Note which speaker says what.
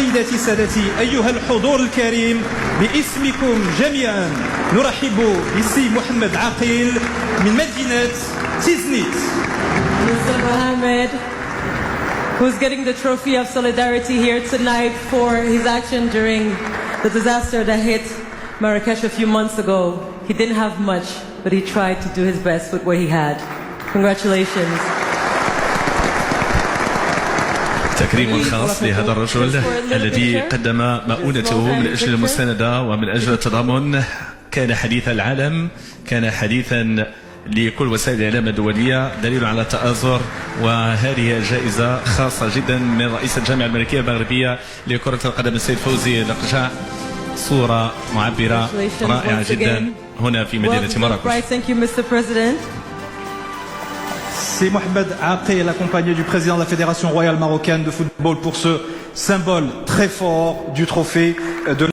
Speaker 1: سيداتي سادتي أيها الحضور الكريم، باسمكم جميعا نرحب بالسي محمد عقيل من مدينة تيزنيت.
Speaker 2: Mr. Mohammed, who's getting the trophy of solidarity here tonight for his action during the disaster that hit Marrakesh a few months ago. He didn't have much, but he tried to do his best with what he had. Congratulations.
Speaker 3: تكريم خاص لهذا الرجل الذي قدم مؤونته من أجل المساندة ومن أجل التضامن. كان حديث العالم، كان حديثا لكل وسائل الإعلام الدولية، دليل على التآزر. وهذه جائزة خاصة جدا من رئيس الجامعة الملكية المغربية لكرة القدم السيد فوزي القجع. صورة معبرة رائعة جدا هنا في مدينة مراكش.
Speaker 1: C'est Mohamed Aqil, accompagné du président de la Fédération royale marocaine de football, pour ce symbole très fort du trophée de